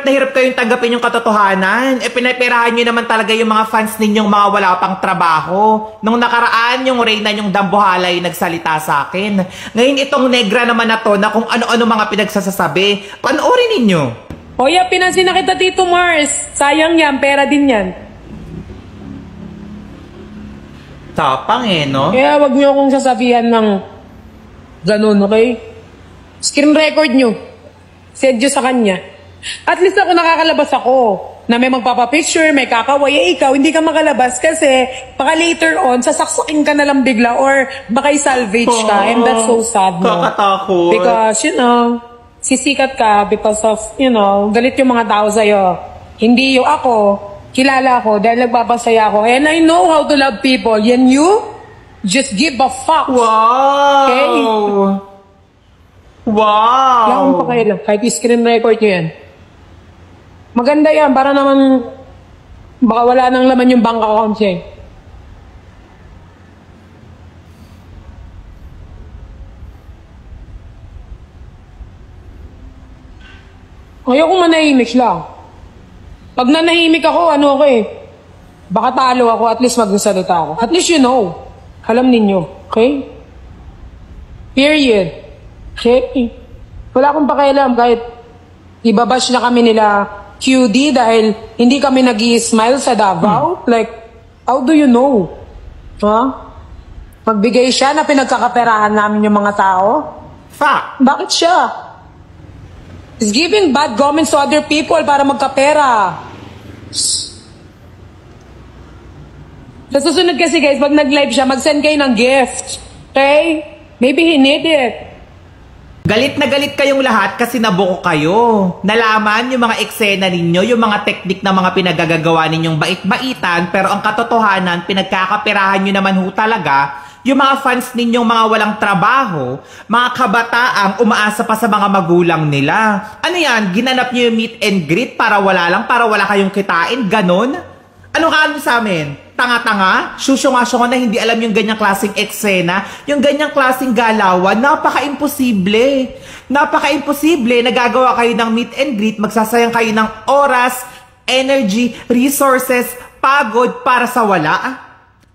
na hirap kayong tanggapin yung katotohanan. Pinaperahan nyo naman talaga yung mga fans ninyong mga wala pang trabaho. Nung nakaraan, yung Reyna yung dambuhalay nagsalita sa akin. Ngayon itong negra naman na to na kung ano-ano mga pinagsasasabi. Panoorin ninyo. Hoya, pinansin na kita Tito Mars. Sayang yan, pera din yan. Tapang no? Kaya wag niyo akong sasabihan ng ganun, okay? Screen record nyo. Send nyo sa kanya. At least ako nakakalabas ako. Na may magpapapicture, may kakaway. Ikaw, hindi ka makalabas kasi baka later on, sasaksakin ka na lang bigla or baka i-salvage ka. And that's so sad, no? Kakatakot. Because, sisikat ka because of, galit yung mga tao sa'yo. Hindi yung ako, kilala ako dahil nagpapasaya ako. And I know how to love people. And you, just give a fuck. Wow! Okay? Wow! Wala akong pakailan. Kahit screen record nyo yan. Maganda yan. Para naman, baka wala nang laman yung bank account siya. Ayoko manahimik lang. Pag nanahimik ako, baka talo ako, at least magsasalita ako. At least alam ninyo, okay? Period. Okay? Wala akong pakialam kahit ibabash na kami nila QD dahil hindi kami nag-i-smile sa Davao. Like, how do you know? Magbigay siya na pinagkakaperahan namin yung mga tao? Fact! Bakit siya? He's giving bad comments to other people para magkapera. Sa susunod kasi guys, pag nag-live siya, mag-send kayo ng gift. Okay? Maybe he need it. Galit na galit kayong lahat kasi nabuko kayo. Nalaman yung mga eksena ninyo, yung mga teknik na mga pinagagagawa ninyong bait-baitan, pero ang katotohanan, pinagkakapirahan nyo naman talaga yung mga fans ninyong mga walang trabaho, mga kabataang umaasa pa sa mga magulang nila. Ano yan? Ginanap nyo yung meet and greet para wala kayong kitain? Ganon? Ano ka sa amin? Tanga-tanga? Susyunga-syunga na hindi alam yung ganyang klaseng eksena, yung ganyang klaseng galawan, napaka-imposible. Napaka-imposible, nagagawa kayo ng meet and greet, magsasayang kayo ng oras, energy, resources, pagod para sa wala?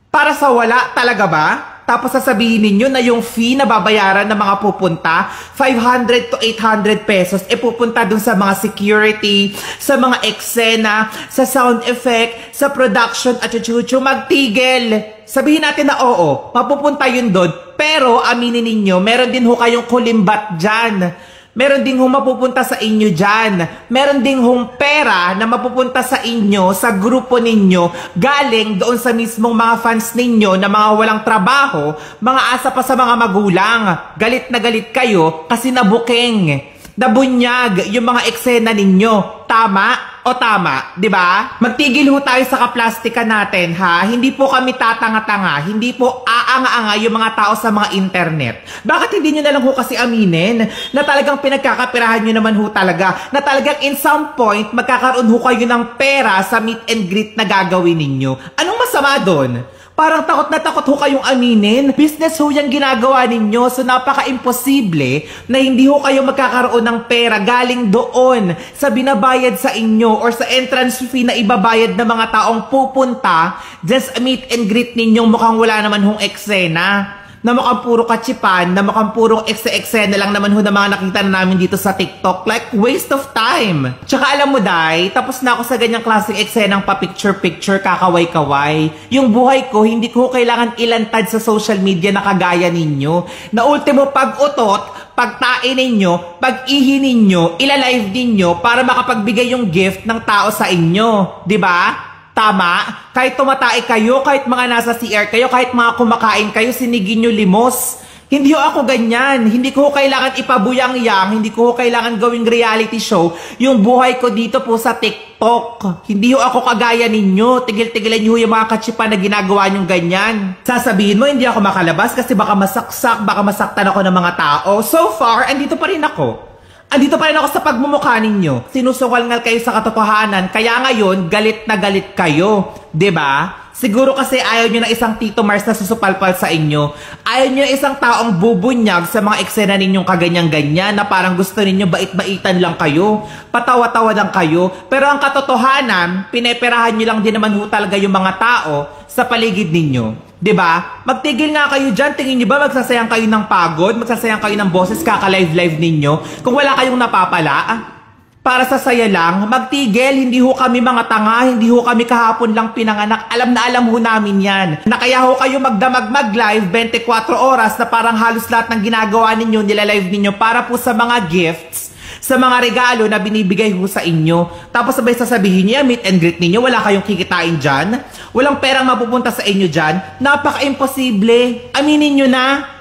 Para sa wala talaga ba? Tapos sasabihin ninyo na yung fee na babayaran ng mga pupunta, 500 to 800 pesos, pupunta dun sa mga security, sa mga eksena, sa sound effect, sa production at chuchu, magtigil. Sabihin natin na oo, mapupunta yun dun, pero aminin ninyo, meron din ho kayong kulimbat dyan. Meron ding mapupunta sa inyo dyan. Meron ding pera na mapupunta sa inyo, sa grupo ninyo, galing doon sa mismong mga fans ninyo na mga walang trabaho, mga asa pa sa mga magulang. Galit na galit kayo kasi nabuking, nabunyag yung mga eksena ninyo. Tama o tama, di ba? Magtigil ho tayo sa kaplastika natin, ha? Hindi po kami tatanga-tanga, hindi po aanga-anga yung mga tao sa mga internet. Bakit hindi nyo na lang ho kasi aminin na talagang pinagkakapirahan nyo naman ho talaga, na talagang in some point, magkakaroon ho kayo ng pera sa meet and greet na gagawin ninyo. Anong masama doon? Parang takot na takot ho kayong aminin. Business ho yung ginagawa ninyo. So napaka-imposible na hindi ho kayo magkakaroon ng pera galing doon sa binabayad sa inyo or sa entrance fee na ibabayad ng mga taong pupunta just meet and greet ninyong mukhang wala naman hong eksena. Na mukhang puro kachipan, na mukhang puro eksena lang naman ho na mga nakita na namin dito sa TikTok. Like, waste of time. Tsaka alam mo, Day, tapos na ako sa ganyang klaseng eksenang pa-picture-picture, kakaway-kaway. Yung buhay ko, hindi ko kailangan ilantad sa social media na kagaya ninyo. Na ultimo, pag-utot, pagtain ninyo, pag-ihi ninyo, ilalive ninyo para makapagbigay yung gift ng tao sa inyo. Diba? Tama? Kahit tumatay kayo, kahit mga nasa CR kayo, kahit mga kumakain kayo, sinigin nyo limos. Hindi ko ako ganyan. Hindi ko kailangan ipabuyang-yang. Hindi ko kailangan gawing reality show. Yung buhay ko dito po sa TikTok. Hindi ko ako kagaya ninyo. Tigil-tigilan nyo yung mga katsipan na ginagawa nyong ganyan. Sasabihin mo, hindi ako makalabas kasi baka masaksak, baka masaktan ako ng mga tao. So far, andito pa rin ako. Andito pa rin ako sa pagmumukha ninyo. Sinusukalngal kayo sa katotohanan. Kaya ngayon, galit na galit kayo. 'Di ba? Siguro kasi ayaw nyo na isang Tito Mars na susupalpal sa inyo. Ayaw nyo na isang taong bubunyag sa mga eksena ninyong kaganyan-ganyan na parang gusto ninyo bait-baitan lang kayo. Patawa-tawa lang kayo. Pero ang katotohanan, pineperahan nyo lang din naman ho talaga yung mga tao sa paligid ninyo. 'Di ba? Magtigil nga kayo dyan. Tingin nyo ba magsasayang kayo ng pagod? Magsasayang kayo ng boses kaka-live-live ninyo? Kung wala kayong napapala? Para sa saya lang, magtigil, hindi ho kami mga tanga, hindi ho kami kahapon lang pinanganak. Alam na alam ho namin yan. Na kaya ho kayo magdamag mag-live 24 oras na parang halos lahat ng ginagawa ninyo, nilalive ninyo para po sa mga gifts, sa mga regalo na binibigay ho sa inyo. Tapos sabay sasabihin niya, meet and greet ninyo, wala kayong kikitain dyan. Walang perang mapupunta sa inyo dyan. Napaka-imposible. Aminin nyo na.